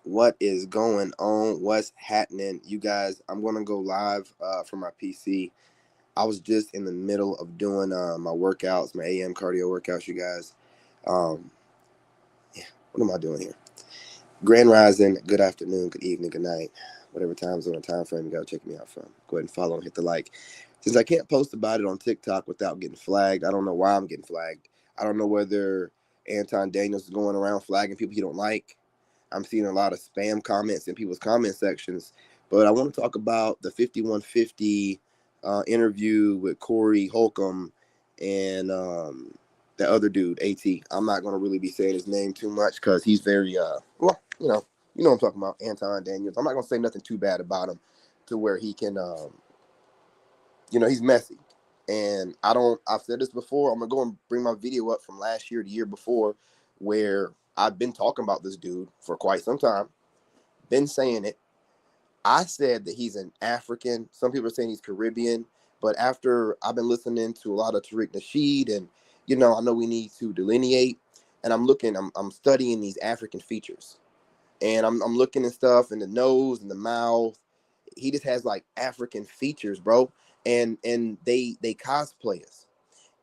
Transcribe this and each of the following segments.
What is going on? What's happening? You guys, I'm going to go live from my PC. I was just in the middle of doing my workouts, my AM cardio workouts, you guys. Um, yeah, what am I doing here? Grand Rising, good afternoon, good evening, good night. Whatever time zone or time frame you got to check me out from. Go ahead and follow and hit the like. Since I can't post about it on TikTok without getting flagged, I don't know why I'm getting flagged. I don't know whether Anton Daniels is going around flagging people he don't like. I'm seeing a lot of spam comments in people's comment sections. But I want to talk about the 5150 interview with Corey Holcomb and the other dude, AT. I'm not going to really be saying his name too much because he's very, well, you know what I'm talking about, Anton Daniels. I'm not going to say nothing too bad about him to where he can, he's messy. And I've said this before. I'm going to go and bring my video up from last year, the year before, where I've been talking about this dude for quite some time, been saying it. I said that he's an African. Some people are saying he's Caribbean. But after I've been listening to a lot of Tariq Nasheed, and, I know we need to delineate. And I'm studying these African features. And I'm looking at stuff in the nose and the mouth. He just has like African features, bro. And they cosplay us.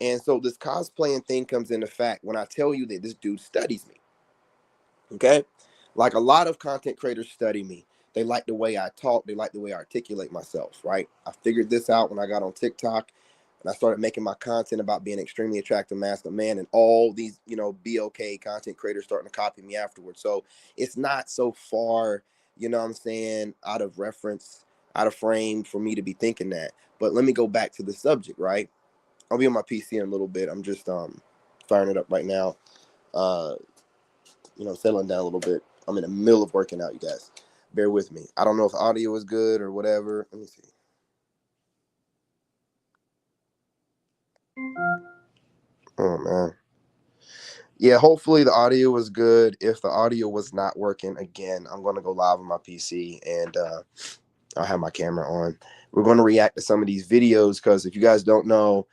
And so this cosplaying thing comes into fact when I tell you that this dude studies me. Okay. Like a lot of content creators study me. They like the way I talk. They like the way I articulate myself, right? I figured this out when I got on TikTok and I started making my content about being an extremely attractive masculine man, and all these, BOK content creators starting to copy me afterwards. So it's not so far, what I'm saying, out of reference, out of frame for me to be thinking that. But let me go back to the subject, right? I'll be on my PC in a little bit. I'm just firing it up right now. Uh settling down a little bit. I'm in the middle of working out, you guys. Bear with me. I don't know if the audio is good or whatever. Let me see. Oh, man. Yeah, hopefully the audio was good. If the audio was not working, again, I'm going to go live on my PC and I'll have my camera on. We're going to react to some of these videos because if you guys don't know,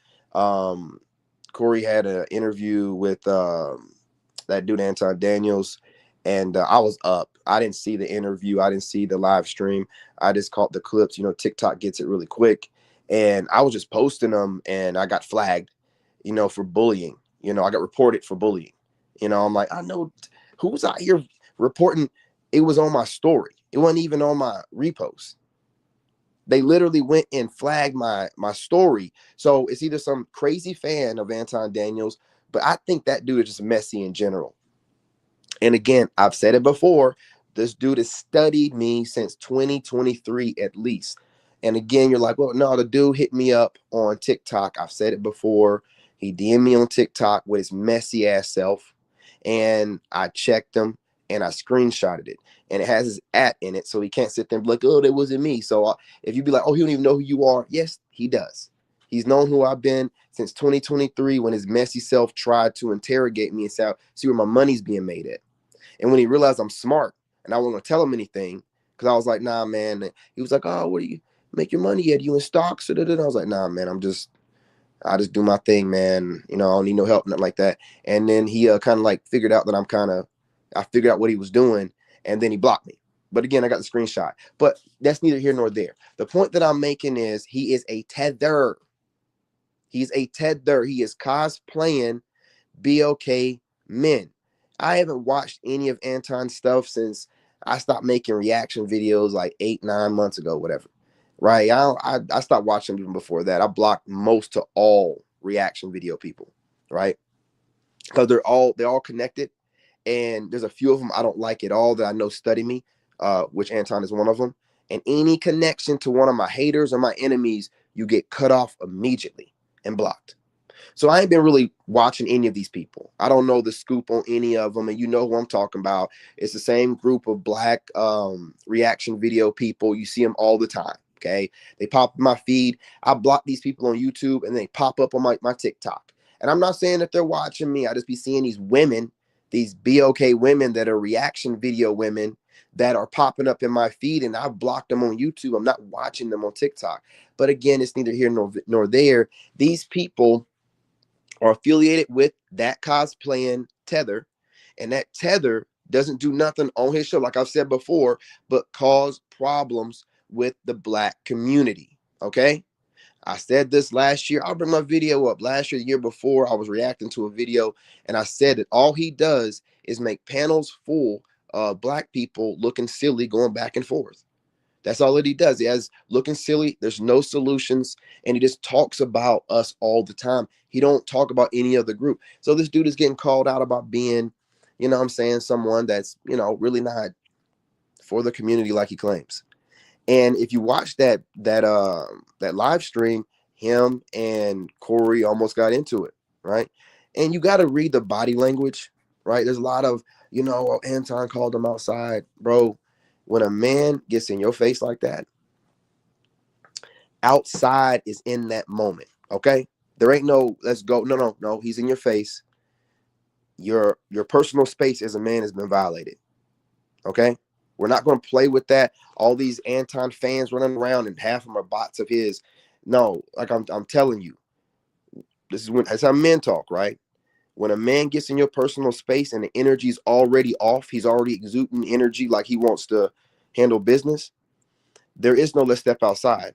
Corey had an interview with that dude, Anton Daniels, and I was up. I didn't see the interview. I didn't see the live stream. I just caught the clips. TikTok gets it really quick. And I was just posting them and I got flagged, for bullying. I got reported for bullying. I'm like, I know who's out here reporting. It was on my story. It wasn't even on my repost. They literally went and flagged my story. So it's either some crazy fan of Anton Daniels, but I think that dude is just messy in general. And again, I've said it before, this dude has studied me since 2023 at least. And again, you're like, well, no, the dude hit me up on TikTok. I've said it before. He DM'd me on TikTok with his messy ass self. And I checked him and I screenshotted it. And it has his @ in it. So he can't sit there and be like, oh, that wasn't me. So if you be like, oh, he don't even know who you are. Yes, he does. He's known who I've been since 2023 when his messy self tried to interrogate me and see where my money's being made at. And when he realized I'm smart and I wasn't going to tell him anything, because I was like, nah, man. He was like, oh, what do you make your money at? You in stocks? I was like, nah, man, I just do my thing, man. I don't need no help, nothing like that. And then he kind of like figured out that I figured out what he was doing, and then he blocked me. But again, I got the screenshot. But that's neither here nor there. The point that I'm making is he is a tether. He's a tether. He is cosplaying BOK men. I haven't watched any of Anton's stuff since I stopped making reaction videos like 8-9 months ago, whatever. Right? I stopped watching them even before that. I blocked most to all reaction video people, right? Because they're all connected, and there's a few of them I don't like at all that I know study me, which Anton is one of them. And any connection to one of my haters or my enemies, you get cut off immediately and blocked. So I ain't been really watching any of these people. I don't know the scoop on any of them. And you know who I'm talking about. It's the same group of black reaction video people. You see them all the time. Okay. They pop in my feed. I block these people on YouTube and they pop up on my TikTok. And I'm not saying that they're watching me. I just be seeing these women, these BOK women that are reaction video women that are popping up in my feed, and I've blocked them on YouTube. I'm not watching them on TikTok. But again, it's neither here nor there. These people are affiliated with that cosplaying tether, and that tether doesn't do nothing on his show, like I've said before, but cause problems with the black community. Okay. I said this last year. I'll bring my video up. Last year, the year before, I was reacting to a video and I said that all he does is make panels full of black people looking silly, going back and forth. That's all that he does. He has looking silly. There's no solutions. And he just talks about us all the time. He don't talk about any other group. So this dude is getting called out about being, you know what I'm saying, someone that's, you know, really not for the community like he claims. And if you watch that live stream, him and Corey almost got into it, right? And you got to read the body language, right? There's a lot of, you know, oh, Anton called him outside, bro. When a man gets in your face like that, outside is in that moment, okay? There ain't no let's go. No. He's in your face. Your personal space as a man has been violated, okay? We're not going to play with that. All these Anton fans running around and half of them are bots of his. No, like I'm telling you, that's how men talk, right? When a man gets in your personal space and the energy's already off, he's already exuding energy like he wants to handle business. There is no let's step outside.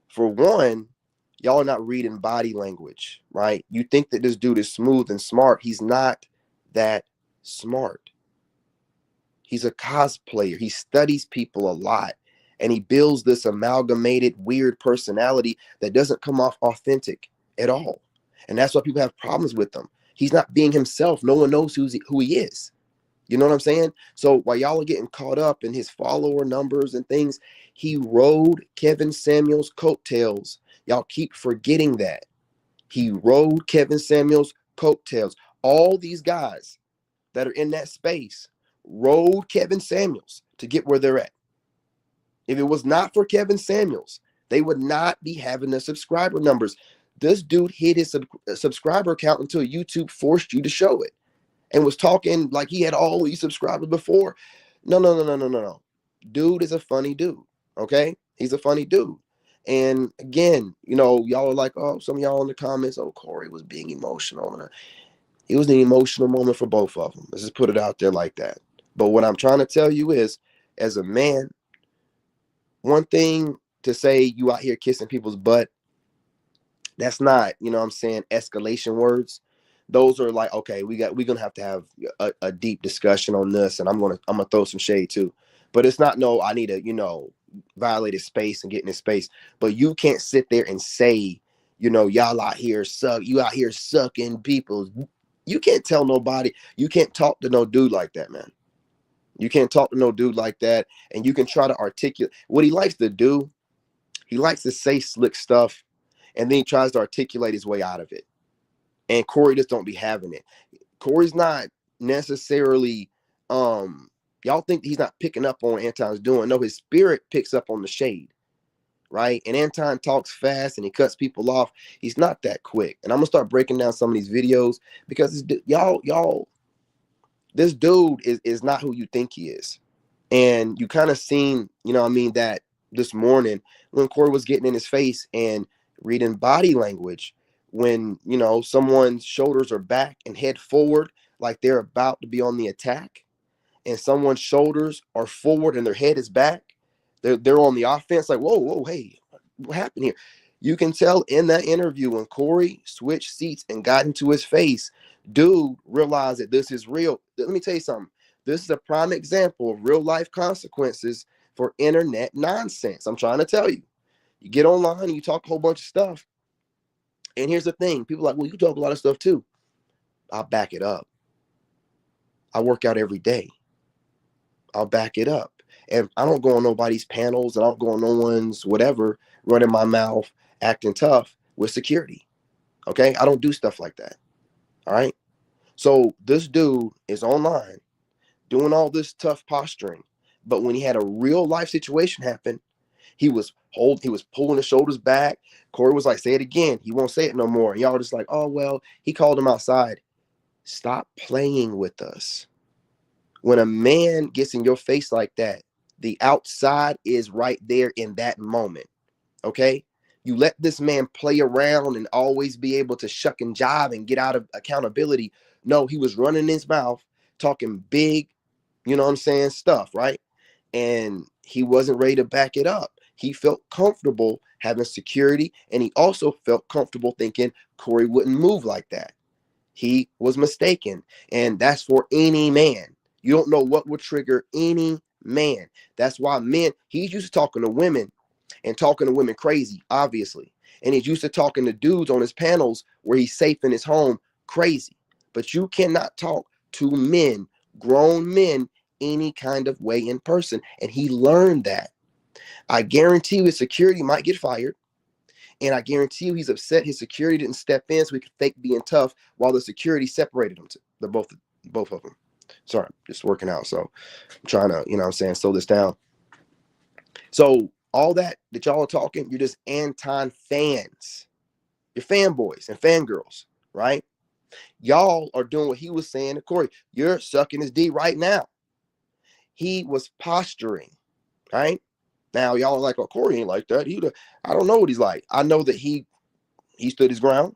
For one, y'all are not reading body language, right? You think that this dude is smooth and smart. He's not that smart. He's a cosplayer. He studies people a lot. And he builds this amalgamated, weird personality that doesn't come off authentic at all. And that's why people have problems with him. He's not being himself. No one knows who he is. You know what I'm saying? So while y'all are getting caught up in his follower numbers and things, he rode Kevin Samuels' coattails. Y'all keep forgetting that. He rode Kevin Samuels' coattails. All these guys that are in that space rode Kevin Samuels to get where they're at. If it was not for Kevin Samuels, they would not be having the subscriber numbers. This dude hid his subscriber count until YouTube forced you to show it and was talking like he had all these subscribers before. No. Dude is a funny dude, okay? He's a funny dude. And again, you know, y'all are like, oh, some of y'all in the comments, oh, Corey was being emotional. It was an emotional moment for both of them. Let's just put it out there like that. But what I'm trying to tell you is, as a man, one thing to say you out here kissing people's butt, that's not, you know what I'm saying, escalation words. Those are like, okay, we're gonna have to have a deep discussion on this, and I'm gonna throw some shade too. But it's not no, I need to, you know, violate his space and get in his space. But you can't sit there and say, you know, y'all out here suck, you out here sucking people. You can't tell nobody, you can't talk to no dude like that, man. You can't talk to no dude like that. And you can try to articulate what he likes to do. He likes to say slick stuff, and then he tries to articulate his way out of it. And Corey just don't be having it. Corey's not necessarily, y'all think he's not picking up on what Anton's doing. No, his spirit picks up on the shade, right? And Anton talks fast and he cuts people off. He's not that quick. And I'm gonna start breaking down some of these videos because y'all, this dude is not who you think he is. And you kind of seen, you know what I mean, that this morning when Corey was getting in his face and reading body language, when, you know, someone's shoulders are back and head forward like they're about to be on the attack, and someone's shoulders are forward and their head is back, they're on the offense, like, whoa, hey, what happened here? You can tell in that interview when Corey switched seats and got into his face, dude realized that this is real. Let me tell you something. This is a prime example of real life consequences for internet nonsense. I'm trying to tell you. You get online and you talk a whole bunch of stuff. And here's the thing. People are like, well, you talk a lot of stuff too. I'll back it up. I work out every day. I'll back it up. And I don't go on nobody's panels. And I don't go on no one's whatever, running my mouth, acting tough with security. Okay? I don't do stuff like that. All right? So this dude is online doing all this tough posturing. But when he had a real life situation happen, he was pulling his shoulders back. Corey was like, say it again. He won't say it no more. And y'all just like, oh, well, he called him outside. Stop playing with us. When a man gets in your face like that, the outside is right there in that moment. Okay? You let this man play around and always be able to shuck and jive and get out of accountability. No, he was running his mouth, talking big, you know what I'm saying, stuff, right? And he wasn't ready to back it up. He felt comfortable having security, and he also felt comfortable thinking Corey wouldn't move like that. He was mistaken, and that's for any man. You don't know what would trigger any man. That's why men, he's used to talking to women and talking to women crazy, obviously. And he's used to talking to dudes on his panels where he's safe in his home crazy. But you cannot talk to men, grown men, any kind of way in person. And he learned that. I guarantee you his security might get fired. And I guarantee you he's upset his security didn't step in so he could fake being tough while the security separated them. The both of them. Sorry, just working out. So I'm trying to, you know what I'm saying, slow this down. So all that y'all are talking, you're just Anton fans. You're fanboys and fangirls, right? Y'all are doing what he was saying to Corey. You're sucking his D right now. He was posturing, right? Now y'all are like, oh, Corey ain't like that. I don't know what he's like. I know that he stood his ground.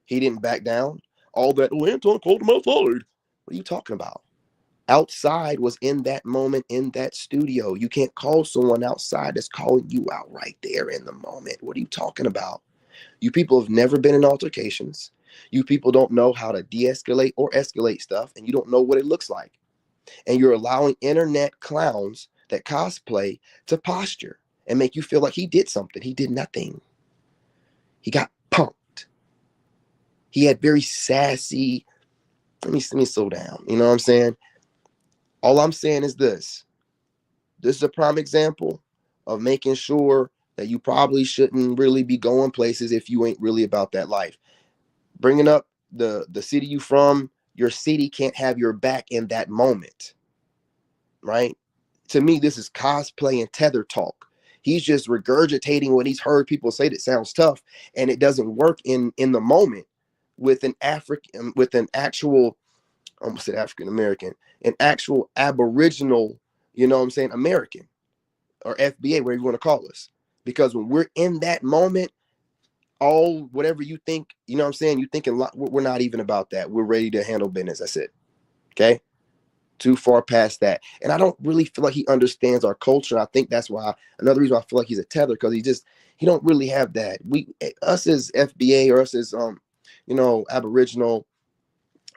He didn't back down. All that, oh, Anton called him outside. What are you talking about? Outside was in that moment in that studio. You can't call someone outside that's calling you out right there in the moment. What are you talking about? You people have never been in altercations. You people don't know how to de-escalate or escalate stuff, and you don't know what it looks like. And you're allowing internet clowns that cosplay to posture and make you feel like he did something. He did nothing. He got punked. He had very sassy, let me slow down. You know what I'm saying? All I'm saying is this. This is a prime example of making sure that you probably shouldn't really be going places if you ain't really about that life. Bringing up the city you from, your city can't have your back in that moment, right? To me, this is cosplay and tether talk. He's just regurgitating what he's heard people say that sounds tough, and it doesn't work in the moment with an actual, I almost said African American, an actual Aboriginal, you know what I'm saying, American or FBA, whatever you want to call us. Because when we're in that moment, all whatever you think, you know what I'm saying, you thinking we're not even about that. We're ready to handle business. That's it. Okay. Too far past that. And I don't really feel like he understands our culture. And I think that's why another reason I feel like he's a tether, because he don't really have that. Us as FBA or us as Aboriginal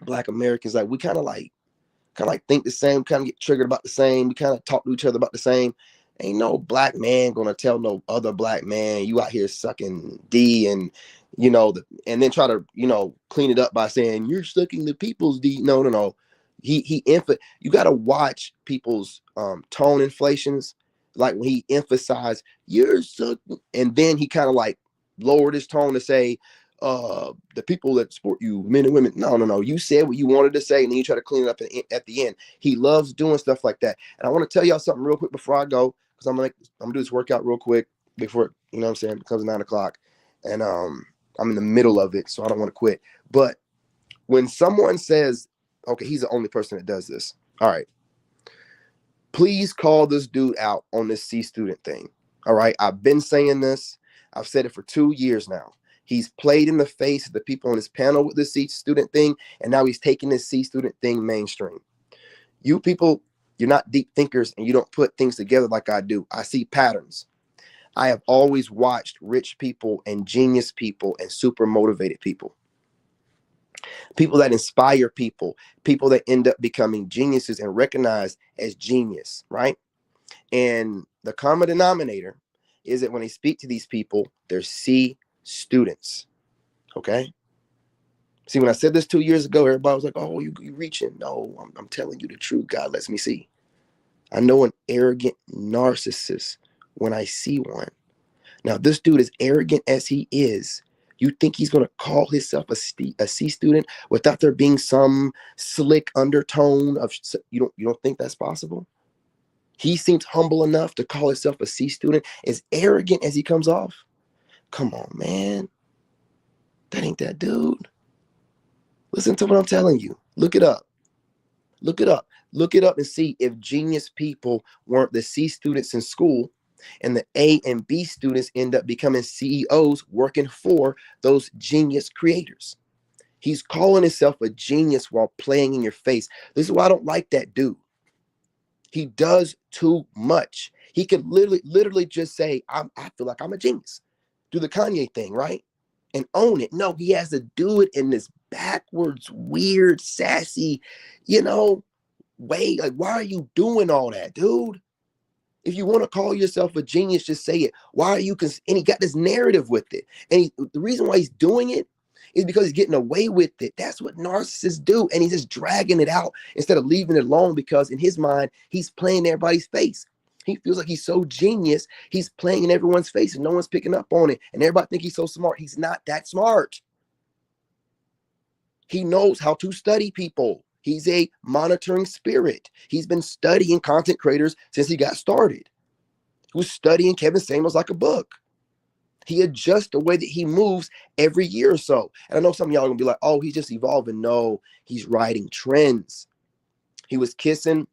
Black Americans, like we kind of like think the same, kind of get triggered about the same. We kind of talk to each other about the same. Ain't no black man gonna tell no other black man you out here sucking D and and then try to clean it up by saying you're sucking the people's D. No. You got to watch people's tone inflations, like when he emphasized you're sucking, and then he kind of like lowered his tone to say the people that support you, men and women. No. You said what you wanted to say, and then you try to clean it up at the end. He loves doing stuff like that. And I want to tell y'all something real quick before I go, because I'm gonna do this workout real quick before it becomes 9 o'clock, and I'm in the middle of it, so I don't want to quit. But when someone says, okay, he's the only person that does this. All right, please call this dude out on this C student thing. All right, I've been saying this. I've said it for 2 years now. He's played in the face of the people on his panel with the C student thing, and now he's taking this C student thing mainstream. You people, you're not deep thinkers, and you don't put things together like I do. I see patterns. I have always watched rich people and genius people and super motivated people. People that inspire people that end up becoming geniuses and recognized as genius, right? And the common denominator is that when they speak to these people, they're C students. Okay. See, when I said this 2 years ago, everybody was like, oh, you reaching. No, I'm telling you the truth. God lets me see. I know an arrogant narcissist when I see one. Now, this dude, as arrogant as he is, you think he's going to call himself a C student without there being some slick undertone of, you don't think that's possible? He seems humble enough to call himself a C student, as arrogant as he comes off. Come on, man. That ain't that dude. Listen to what I'm telling you. Look it up. Look it up. Look it up and see if genius people weren't the C students in school, and the A and B students end up becoming CEOs working for those genius creators. He's calling himself a genius while playing in your face. This is why I don't like that dude. He does too much. He could literally just say, I feel like I'm a genius. Do the Kanye thing, right? And own it. No, he has to do it in this backwards, weird, sassy, you know, way. Like, why are you doing all that, dude? If you want to call yourself a genius, just say it. Why are you? And he got this narrative with it. And the reason why he's doing it is because he's getting away with it. That's what narcissists do. And he's just dragging it out instead of leaving it alone, because in his mind, he's playing everybody's face. He feels like he's so genius. He's playing in everyone's face and no one's picking up on it. And everybody think he's so smart. He's not that smart. He knows how to study people. He's a monitoring spirit. He's been studying content creators since he got started. He was studying Kevin Samuels like a book. He adjusts the way that he moves every year or so. And I know some of y'all are going to be like, oh, he's just evolving. No, he's riding trends. He was kissing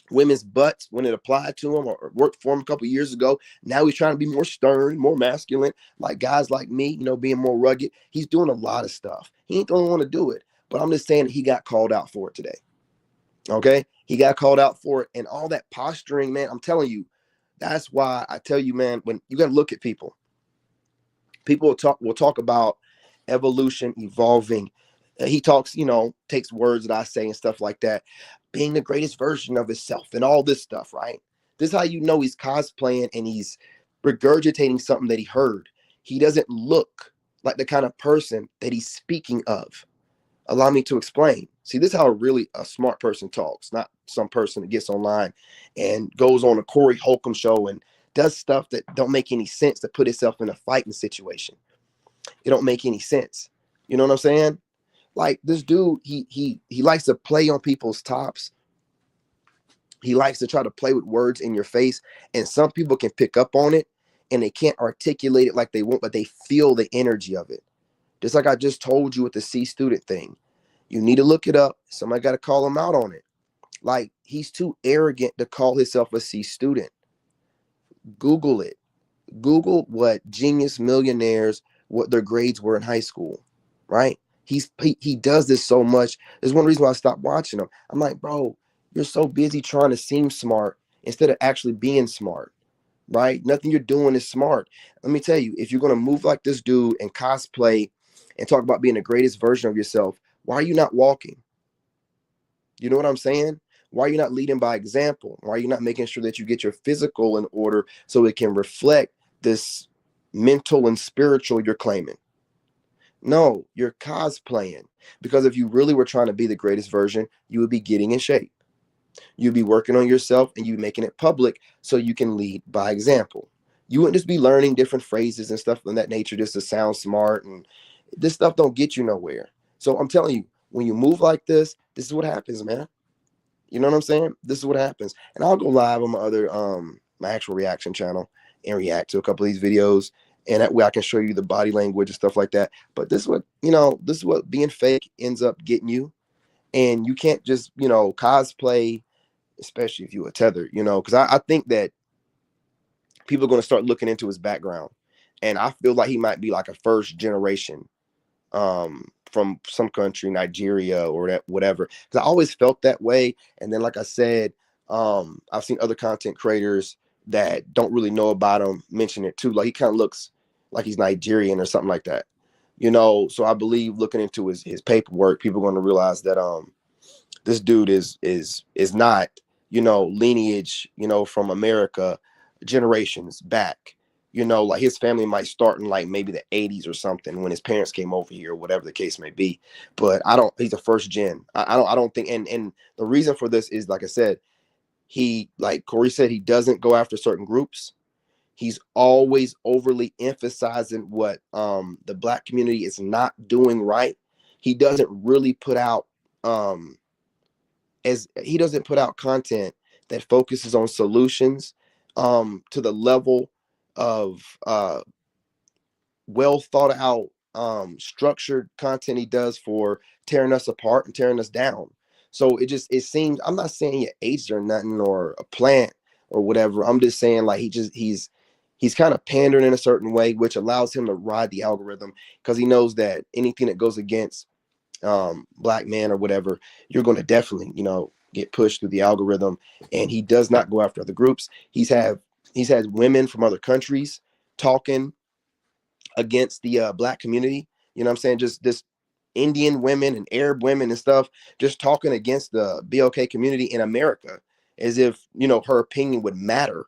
women's butts when it applied to him or worked for him a couple of years ago. Now he's trying to be more stern, more masculine, like guys like me, you know, being more rugged. He's doing a lot of stuff. He ain't the only one to do it. But I'm just saying that he got called out for it today. Okay? He got called out for it. And all that posturing, man, I'm telling you, that's why I tell you, man, when you got to look at people. People will talk about evolution, evolving. He talks, you know, takes words that I say and stuff like that, being the greatest version of himself and all this stuff, right? This is how you know he's cosplaying and he's regurgitating something that he heard. He doesn't look like the kind of person that he's speaking of. Allow me to explain. See, this is how really a smart person talks, not some person that gets online and goes on a Corey Holcomb show and does stuff that don't make any sense to put itself in a fighting situation. It don't make any sense. You know what I'm saying? Like this dude, he likes to play on people's tops. He likes to try to play with words in your face, and some people can pick up on it and they can't articulate it like they want, but they feel the energy of it. Just like I just told you with the C student thing. You need to look it up. Somebody got to call him out on it. Like, he's too arrogant to call himself a C student. Google it. Google what genius millionaires, what their grades were in high school, right? He does this so much. There's one reason why I stopped watching him. I'm like, bro, you're so busy trying to seem smart instead of actually being smart, right? Nothing you're doing is smart. Let me tell you, if you're going to move like this dude and cosplay and talk about being the greatest version of yourself, why are you not walking? You know what I'm saying? Why are you not leading by example? Why are you not making sure that you get your physical in order so it can reflect this mental and spiritual you're claiming? No, you're cosplaying. Because if you really were trying to be the greatest version, you would be getting in shape. You'd be working on yourself and you making it public so you can lead by example. You wouldn't just be learning different phrases and stuff of that nature just to sound smart. And this stuff don't get you nowhere. So I'm telling you, when you move like this is what happens, man. You know what I'm saying? This is what happens. And I'll go live on my other my actual reaction channel and react to a couple of these videos. And that way I can show you the body language and stuff like that. But this is what, you know, this is what being fake ends up getting you. And you can't just, you know, cosplay, especially if you a tether, you know, because I think that people are going to start looking into his background. And I feel like he might be like a first generation from some country, Nigeria or that whatever. Because I always felt that way. And then, like I said, I've seen other content creators that don't really know about him mention it too. Like he kind of looks like he's Nigerian or something like that. You know, so I believe looking into his paperwork, people are going to realize that this dude is not, you know, lineage, you know, from America generations back. You know, like his family might start in like maybe the 80s or something when his parents came over here, whatever the case may be. But he's a first gen. I don't think, and the reason for this is, like I said, he, like Corey said, he doesn't go after certain groups. He's always overly emphasizing what the Black community is not doing right. He doesn't really put out he doesn't put out content that focuses on solutions to the level of well thought out structured content he does for tearing us apart and tearing us down. So it seems, I'm not saying you're aged or nothing or a plant or whatever. I'm just saying like he's kind of pandering in a certain way, which allows him to ride the algorithm because he knows that anything that goes against Black men or whatever, you're going to definitely, you know, get pushed through the algorithm, and he does not go after other groups. He's had women from other countries talking against the black community. You know what I'm saying? Just this Indian women and Arab women and stuff, just talking against the BLK community in America, as if, you know, her opinion would matter,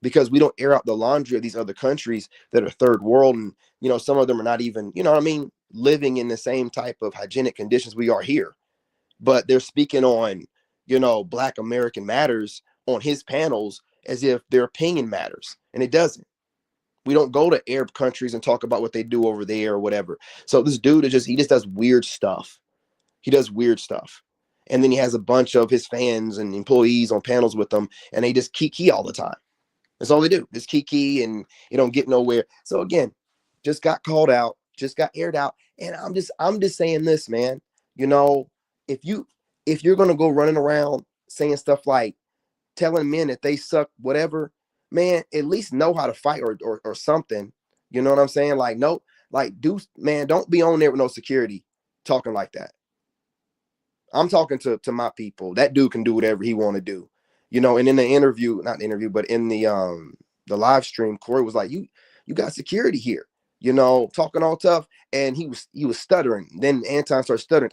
because we don't air out the laundry of these other countries that are third world. And, you know, some of them are not even, you know what I mean, living in the same type of hygienic conditions we are here. But they're speaking on, you know, Black American matters on his panels as if their opinion matters. And it doesn't. We don't go to Arab countries and talk about what they do over there or whatever. So this dude is he just does weird stuff. He does weird stuff. And then he has a bunch of his fans and employees on panels with him, and they just kiki all the time. That's all they do. Just kiki, and you don't get nowhere. So again, just got called out, just got aired out. And I'm just saying this, man. You know, if you're gonna go running around saying stuff like telling men that they suck, whatever, man, at least know how to fight or something. You know what I'm saying? Like, no, like, man, don't be on there with no security talking like that. I'm talking to my people. That dude can do whatever he want to do, you know. And in the interview, not the interview, but in the live stream, Corey was like, "You got security here," you know, talking all tough, and he was stuttering. Then Anton started stuttering.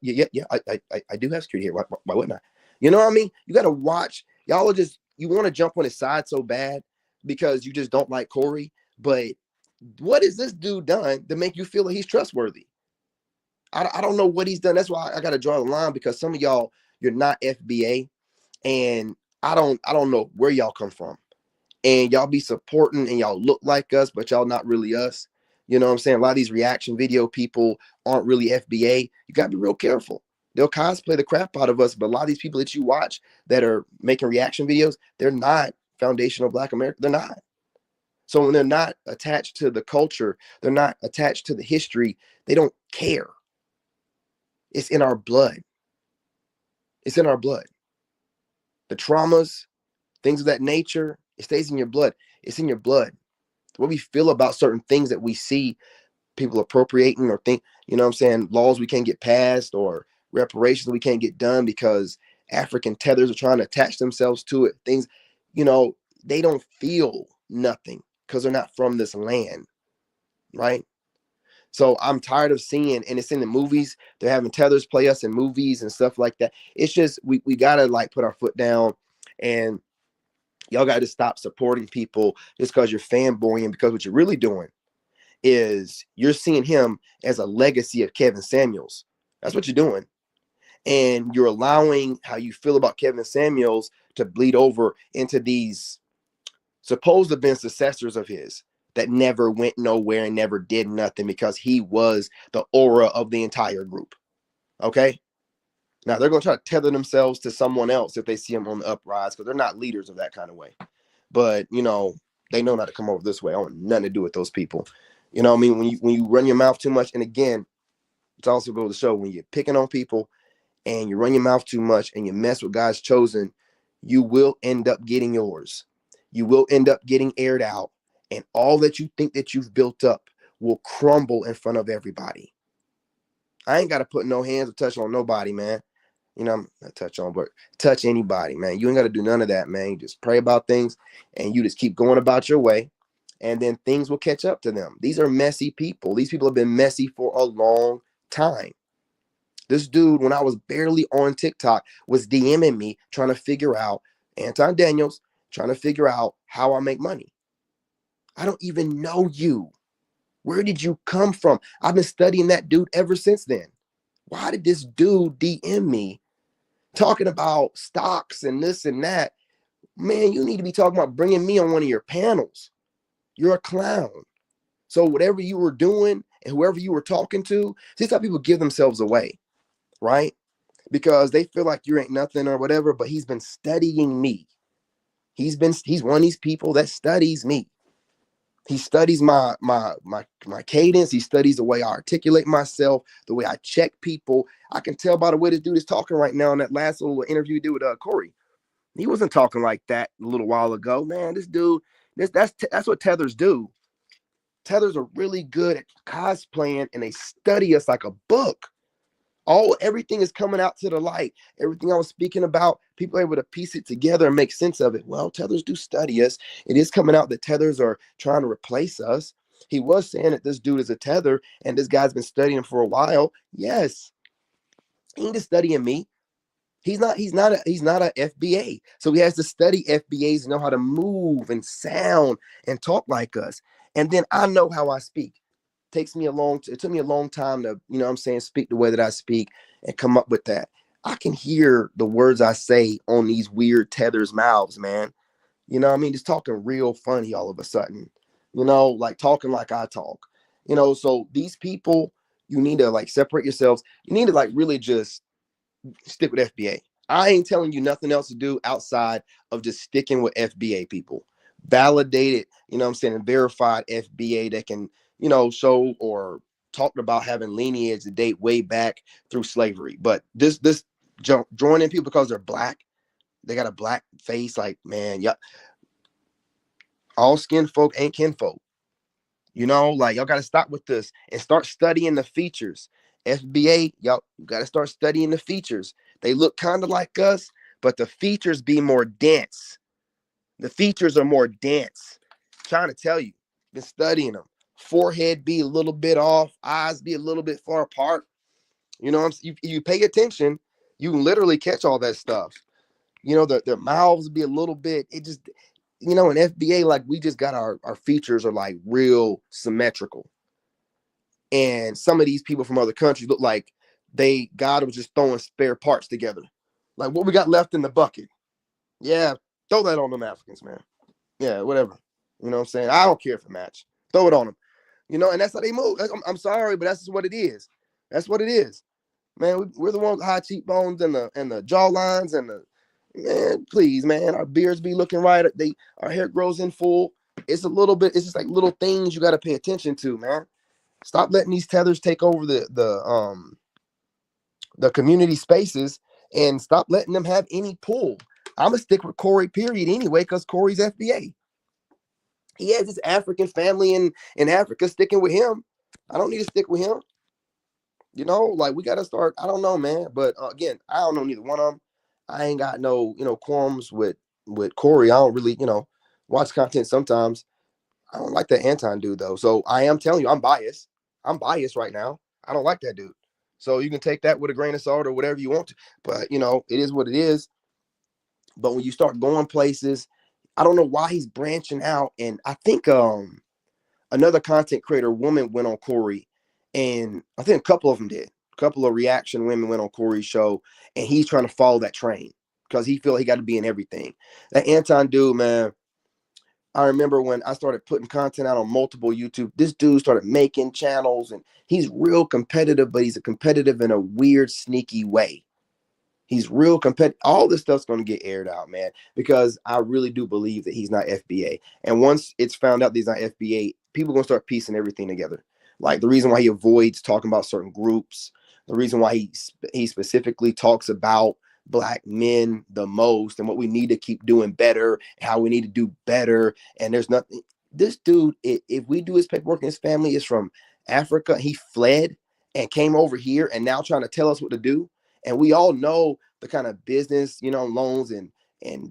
Yeah, I do have security here. Why wouldn't I? You know what I mean? You got to watch. Y'all are just, you want to jump on his side so bad because you just don't like Corey. But what has this dude done to make you feel like he's trustworthy? I don't know what he's done. That's why I got to draw the line, because some of y'all, you're not FBA, and I don't know where y'all come from, and y'all be supporting and y'all look like us, but y'all not really us. You know what I'm saying? A lot of these reaction video people aren't really FBA. You got to be real careful. They'll cosplay the crap out of us, but a lot of these people that you watch that are making reaction videos, they're not foundational Black America. They're not. So when they're not attached to the culture, they're not attached to the history, they don't care. It's in our blood. It's in our blood. The traumas, things of that nature, it stays in your blood. It's in your blood. What we feel about certain things that we see people appropriating, or think, you know what I'm saying, laws we can't get passed, or reparations we can't get done because African tethers are trying to attach themselves to it. Things, you know, they don't feel nothing because they're not from this land, right? So I'm tired of seeing, and it's in the movies, they're having tethers play us in movies and stuff like that. It's just, we gotta like put our foot down, and y'all got to stop supporting people just because you're fanboying, because what you're really doing is you're seeing him as a legacy of Kevin Samuels. That's what you're doing. And you're allowing how you feel about Kevin Samuels to bleed over into these supposed to have been successors of his that never went nowhere and never did nothing, because he was the aura of the entire group. Okay? Now they're going to try to tether themselves to someone else if they see him on the uprise, because they're not leaders of that kind of way. But, you know, they know not to come over this way. I want nothing to do with those people. You know what I mean? When you run your mouth too much, and again, it's also goes to show, when you're picking on people and you run your mouth too much and you mess with God's chosen, you will end up getting yours. You will end up getting aired out, and all that you think that you've built up will crumble in front of everybody. I ain't got to put no hands or touch on nobody, man. You know, not touch on, but touch anybody, man. You ain't got to do none of that, man. You just pray about things, and you just keep going about your way, and then things will catch up to them. These are messy people. These people have been messy for a long time. This dude, when I was barely on TikTok, was DMing me trying to figure out, Anton Daniels, trying to figure out how I make money. I don't even know you. Where did you come from? I've been studying that dude ever since then. Why did this dude DM me talking about stocks and this and that? Man, you need to be talking about bringing me on one of your panels. You're a clown. So whatever you were doing and whoever you were talking to, see how people give themselves away, right? Because they feel like you ain't nothing or whatever, but he's been studying me. He's one of these people that studies me. He studies my cadence. He studies the way I articulate myself, the way I check people. I can tell by the way this dude is talking right now in that last little interview he did with Corey. He wasn't talking like that a little while ago, man. This dude, that's what tethers do. Tethers are really good at cosplaying, and they study us like a book. Everything is coming out to the light. Everything I was speaking about, people are able to piece it together and make sense of it. Well, tethers do study us. It is coming out that tethers are trying to replace us. He was saying that this dude is a tether and this guy's been studying him for a while. Yes, he ain't just studying me. He's not a FBA. So he has to study FBAs and know how to move and sound and talk like us. And then I know how I speak. It took me a long time to, what I'm saying, speak the way that I speak and come up with that. I can hear the words I say on these weird tethers mouths, man. You know what I mean? Just talking real funny all of a sudden. Like talking like I talk. So these people, you need to like separate yourselves. You need to like really just stick with FBA. I ain't telling you nothing else to do outside of just sticking with FBA people. Validated, what I'm saying, verified FBA that can, show or talked about having lineage to date way back through slavery. But this joining people because they're black, they got a black face, like, man, yeah, all skin folk ain't kinfolk. Like y'all got to stop with this and start studying the features. FBA, y'all got to start studying the features. They look kind of like us, but the features be more dense. The features are more dense. I'm trying to tell you, been studying them. Forehead be a little bit off, eyes be a little bit far apart. You pay attention, you can literally catch all that stuff. Their mouths be a little bit, it just, in FBA, like we just got our features are like real symmetrical. And some of these people from other countries look like God was just throwing spare parts together. Like what we got left in the bucket. Yeah, throw that on them Africans, man. Yeah, whatever. You know what I'm saying? I don't care if it match. Throw it on them. And that's how they move. I'm sorry, but that's just what it is. That's what it is. Man, we're the ones with high cheekbones and the jaw lines and man, please, man. Our beards be looking right. Our hair grows in full. It's a little bit, it's just like little things you got to pay attention to, man. Stop letting these tethers take over the community spaces and stop letting them have any pull. I'm gonna stick with Corey, period, anyway, because Corey's FBA. He has his African family in Africa sticking with him. I don't need to stick with him. Like we gotta start. I don't know, man. But again, I don't know neither one of them. I ain't got no, qualms with Corey. I don't really, watch content sometimes. I don't like that Anton dude though. So I am telling you, I'm biased. I'm biased right now. I don't like that dude. So you can take that with a grain of salt or whatever you want to. But it is what it is. But when you start going places, I don't know why he's branching out. And I think another content creator woman went on Corey, and I think a couple of them did. A couple of reaction women went on Corey's show, and he's trying to follow that train because he feel he got to be in everything. That Anton dude, man. I remember when I started putting content out on multiple YouTube, this dude started making channels and he's real competitive, but he's a competitive in a weird, sneaky way. He's real competitive. All this stuff's going to get aired out, man, because I really do believe that he's not FBA. And once it's found out that he's not FBA, people are going to start piecing everything together. Like the reason why he avoids talking about certain groups, the reason why he specifically talks about black men the most and what we need to keep doing better, how we need to do better. And there's nothing. This dude, if we do his paperwork and his family is from Africa, he fled and came over here and now trying to tell us what to do. And we all know the kind of business, loans and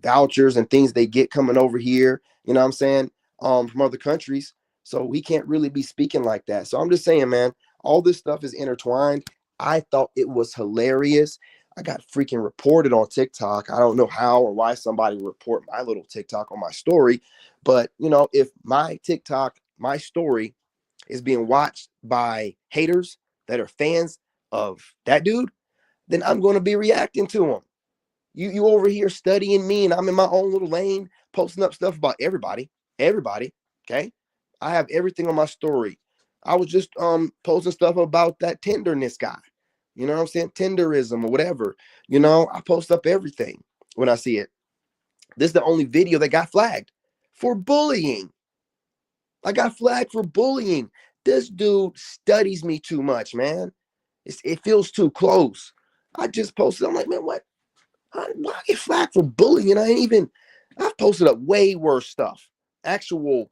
vouchers and things they get coming over here, you know what I'm saying, from other countries. So we can't really be speaking like that. So I'm just saying, man, all this stuff is intertwined. I thought it was hilarious. I got freaking reported on TikTok. I don't know how or why somebody would report my little TikTok on my story. But, if my TikTok, my story is being watched by haters that are fans of that dude, then I'm going to be reacting to him. You over here studying me and I'm in my own little lane, posting up stuff about everybody. Okay. I have everything on my story. I was just posting stuff about that tenderness guy. You know what I'm saying? Tenderism or whatever. I post up everything when I see it. This is the only video that got flagged for bullying. I got flagged for bullying. This dude studies me too much, man. It feels too close. I just posted. I'm like, man, what? Why I get flagged for bullying? I've posted up way worse stuff. Actual,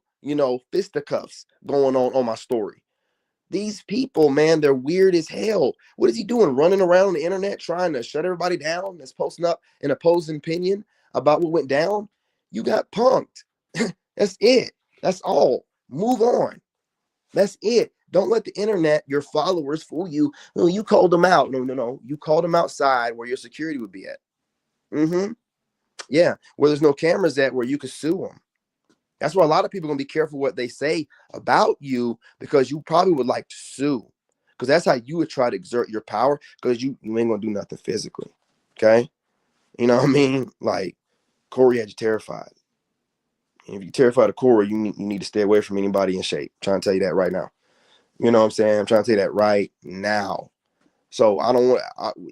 fisticuffs going on my story. These people, man, they're weird as hell. What is he doing? Running around on the internet trying to shut everybody down that's posting up an opposing opinion about what went down? You got punked. That's it. That's all. Move on. That's it. Don't let the internet, your followers, fool you. No, you called them out. No, no, no. You called them outside where your security would be at. Mm-hmm. Yeah. Where there's no cameras at where you could sue them. That's why a lot of people are going to be careful what they say about you, because you probably would like to sue. Because that's how you would try to exert your power, because you ain't going to do nothing physically. Okay? You know what I mean? Like, Corey had you terrified. And if you're terrified of Corey, you need to stay away from anybody in shape. I'm trying to tell you that right now. You know what I'm saying? I'm trying to tell you that right now. So I don't want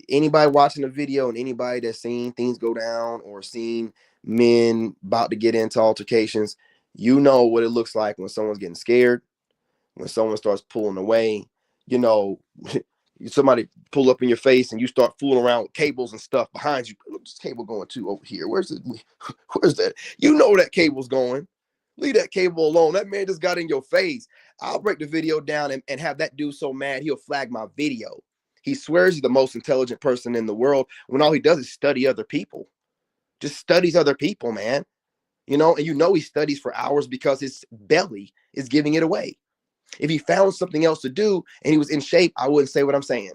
anybody watching the video and anybody that's seen things go down or seen men about to get into altercations, you know what it looks like when someone's getting scared, when someone starts pulling away. You know, somebody pull up in your face and you start fooling around with cables and stuff behind you. Look, this cable going to over here. Where's it? Where's that? You know that cable's going. Leave that cable alone. That man just got in your face. I'll break the video down and have that dude so mad he'll flag my video. He swears he's the most intelligent person in the world when all he does is study other people. Just studies other people, man. You know, and you know he studies for hours because his belly is giving it away. If he found something else to do and he was in shape, I wouldn't say what I'm saying.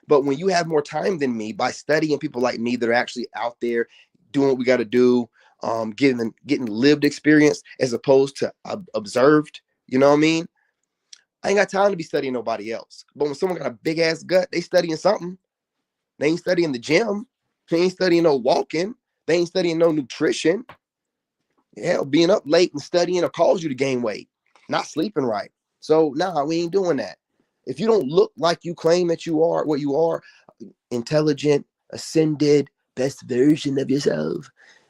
But when you have more time than me by studying people like me that are actually out there doing what we got to do, getting lived experience as opposed to observed, you know what I mean? I ain't got time to be studying nobody else. But when someone got a big ass gut, they studying something. They ain't studying the gym. They ain't studying no walking. They ain't studying no nutrition. Hell, being up late and studying will cause you to gain weight, not sleeping right. So, nah, we ain't doing that. If you don't look like you claim that you are what you are, intelligent, ascended, best version of yourself,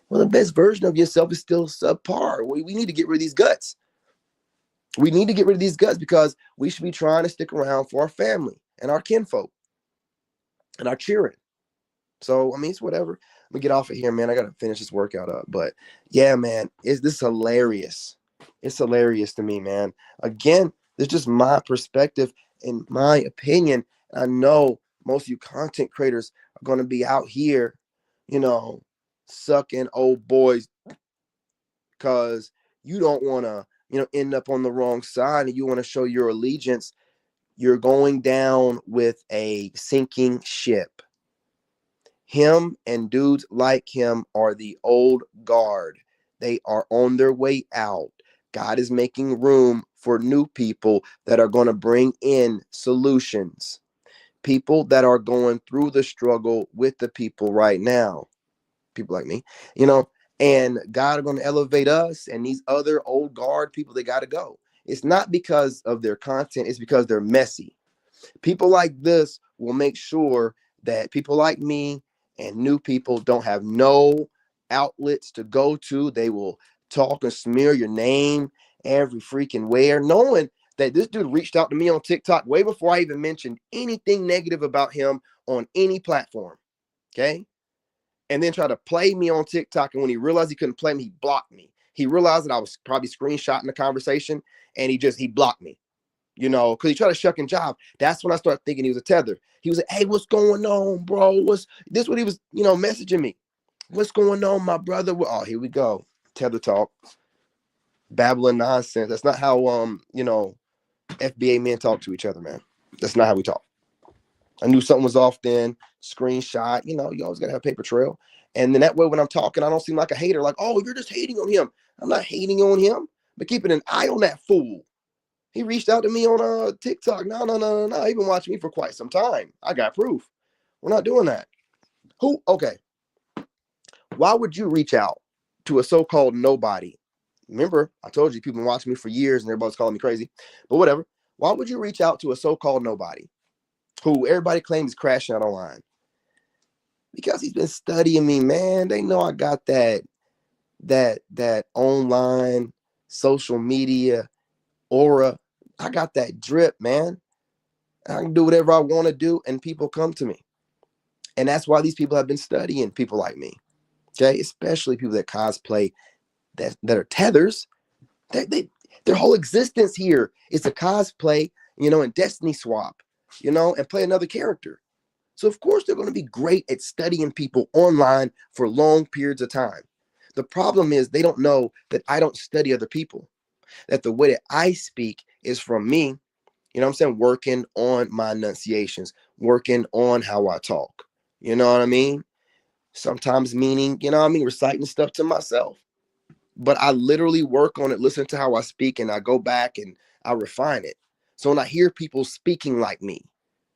well, the best version of yourself is still subpar. We need to get rid of these guts. We need to get rid of these guts because we should be trying to stick around for our family and our kinfolk and our children. So, I mean, it's whatever. Let me get off of here, man. I got to finish this workout up. But yeah, man, this is hilarious. It's hilarious to me, man. Again, this is just my perspective and my opinion. I know most of you content creators are going to be out here, you know, sucking old boys because you don't want to, end up on the wrong side and you want to show your allegiance. You're going down with a sinking ship. Him and dudes like him are the old guard. They are on their way out. God is making room for new people that are going to bring in solutions. People that are going through the struggle with the people right now. People like me, and God are going to elevate us, and these other old guard people, they got to go. It's not because of their content. It's because they're messy. People like this will make sure that people like me and new people don't have no outlets to go to. They will talk and smear your name every freaking where, knowing that this dude reached out to me on TikTok way before I even mentioned anything negative about him on any platform. Okay. And then try to play me on TikTok. And when he realized he couldn't play me, he blocked me. He realized that I was probably screenshotting the conversation and he blocked me. Because he tried to shuck and jive. That's when I started thinking he was a tether. He was like, hey, what's going on, bro? What's this? What he was, messaging me. What's going on, my brother? Oh, here we go. Tether talk. Babbling nonsense. That's not how, FBA men talk to each other, man. That's not how we talk. I knew something was off then. Screenshot. You always got to have a paper trail. And then that way when I'm talking, I don't seem like a hater. Like, oh, you're just hating on him. I'm not hating on him, but keeping an eye on that fool. He reached out to me on TikTok. No. He's been watching me for quite some time. I got proof. We're not doing that. Okay. Why would you reach out to a so-called nobody? Remember, I told you people been watching me for years and everybody's calling me crazy. But whatever. Why would you reach out to a so-called nobody who everybody claims is crashing out online? Because he's been studying me, man. They know I got that online social media aura. I got that drip, man. I can do whatever I want to do, and people come to me. And that's why these people have been studying people like me. Okay, especially people that cosplay that are tethers. Their whole existence here is a cosplay. and Destiny swap, and play another character. So of course they're going to be great at studying people online for long periods of time. The problem is they don't know that I don't study other people, that the way that I speak is from me, what I'm saying, working on my enunciations, working on how I talk. You know what I mean? Sometimes meaning, reciting stuff to myself. But I literally work on it, listen to how I speak, and I go back and I refine it. So when I hear people speaking like me,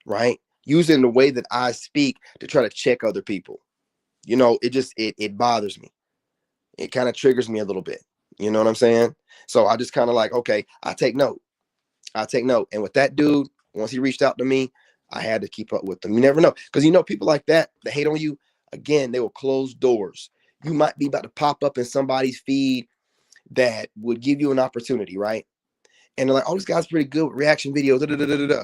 right, using the way that I speak to try to check other people, it bothers me. It kind of triggers me a little bit. You know what I'm saying? So I just kind of like, okay, I take note. And with that dude, once he reached out to me, I had to keep up with them. You never know. Because people like that hate on you, again, they will close doors. You might be about to pop up in somebody's feed that would give you an opportunity, right? And they're like, oh, this guy's pretty good with reaction videos. Da, da, da, da, da.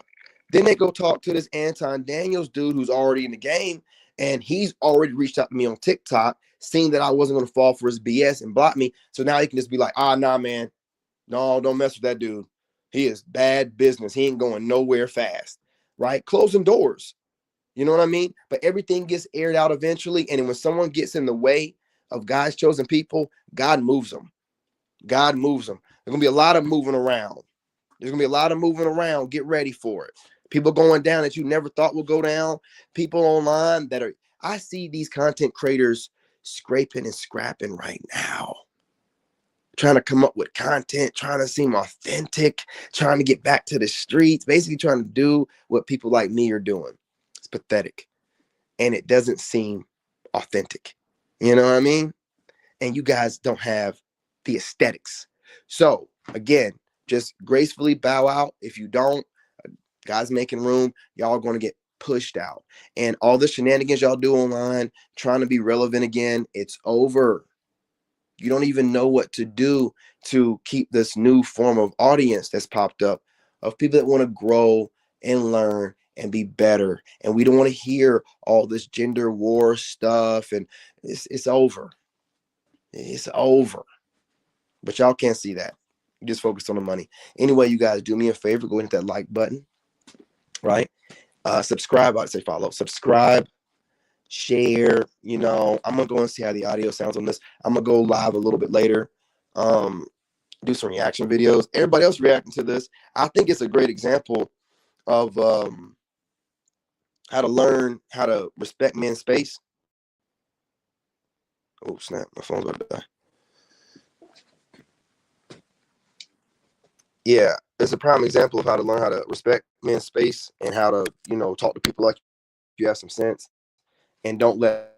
Then they go talk to this Anton Daniels dude who's already in the game, and he's already reached out to me on TikTok, seeing that I wasn't going to fall for his BS and block me. So now he can just be like, nah, man. No, don't mess with that dude. He is bad business. He ain't going nowhere fast, right? Closing doors. You know what I mean? But everything gets aired out eventually. And when someone gets in the way of God's chosen people, God moves them. God moves them. There's going to be a lot of moving around. Get ready for it. People going down that you never thought would go down. People online I see these content creators scraping and scrapping right now, trying to come up with content, trying to seem authentic, trying to get back to the streets, basically trying to do what people like me are doing. It's pathetic. And it doesn't seem authentic. You know what I mean? And you guys don't have the aesthetics. So again, just gracefully bow out. If you don't, guys making room, y'all are going to get pushed out. And all the shenanigans y'all do online, trying to be relevant again, it's over. You don't even know what to do to keep this new form of audience that's popped up of people that want to grow and learn and be better. And we don't want to hear all this gender war stuff. And it's over. It's over. But y'all can't see that. You just focus on the money. Anyway, you guys, do me a favor. Go hit that like button, right? Subscribe. I'd say follow. Subscribe. Share. I'm going to go and see how the audio sounds on this. I'm going to go live a little bit later. Do some reaction videos. Everybody else reacting to this. I think it's a great example of how to learn how to respect men's space. Oh, snap. My phone's about to die. Yeah, it's a prime example of how to learn how to respect men's space and how to, talk to people like you have some sense and don't let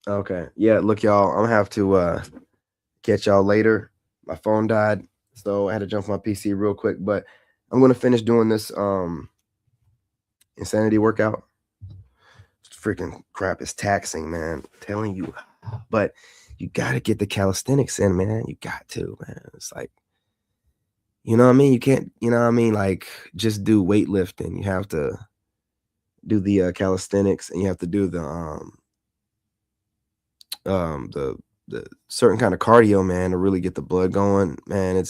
Okay. Yeah, look, y'all, I'm gonna have to catch y'all later. My phone died, so I had to jump on my PC real quick, but I'm gonna finish doing this insanity workout. Freaking crap is taxing, man. I'm telling you. But you got to get the calisthenics in, man. You got to, man. It's like, you know what I mean? You can't, you know what I mean? Like, just do weightlifting. You have to do the calisthenics, and you have to do the certain kind of cardio, man, to really get the blood going, man.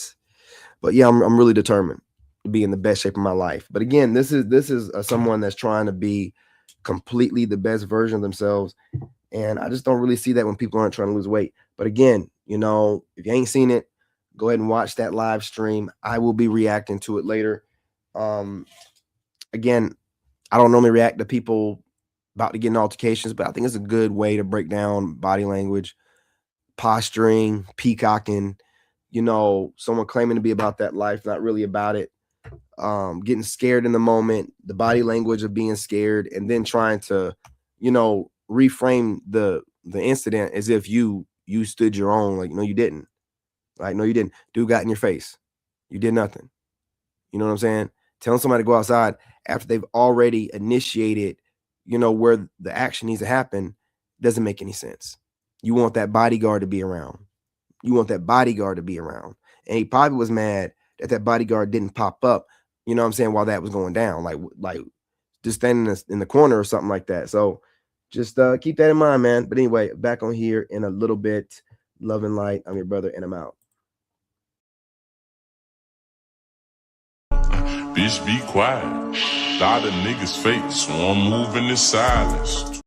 But yeah, I'm really determined to be in the best shape of my life. But again, this is someone that's trying to be completely the best version of themselves, and I just don't really see that when people aren't trying to lose weight. But again, you know, if you ain't seen it, go ahead and watch that live stream. I will be reacting to it later. Again, I don't normally react to people about to get in altercations, but I think it's a good way to break down body language, posturing, peacocking, you know, someone claiming to be about that life, not really about it, getting scared in the moment, the body language of being scared, and then trying to, you know, reframe the incident as if you stood your own. Like, no, you didn't. Like, no, you didn't. Dude got in your face. You did nothing. You know what I'm saying? Telling somebody to go outside after they've already initiated, you know, where the action needs to happen doesn't make any sense. You want that bodyguard to be around. You want that bodyguard to be around. And he probably was mad that that bodyguard didn't pop up, you know what I'm saying, while that was going down, like just standing in the corner or something like that. So just keep that in mind, man. But anyway, back on here in a little bit. Love and light. I'm your brother, and I'm out. Bitch, be quiet. Die the niggas fake, so I'm moving in silence.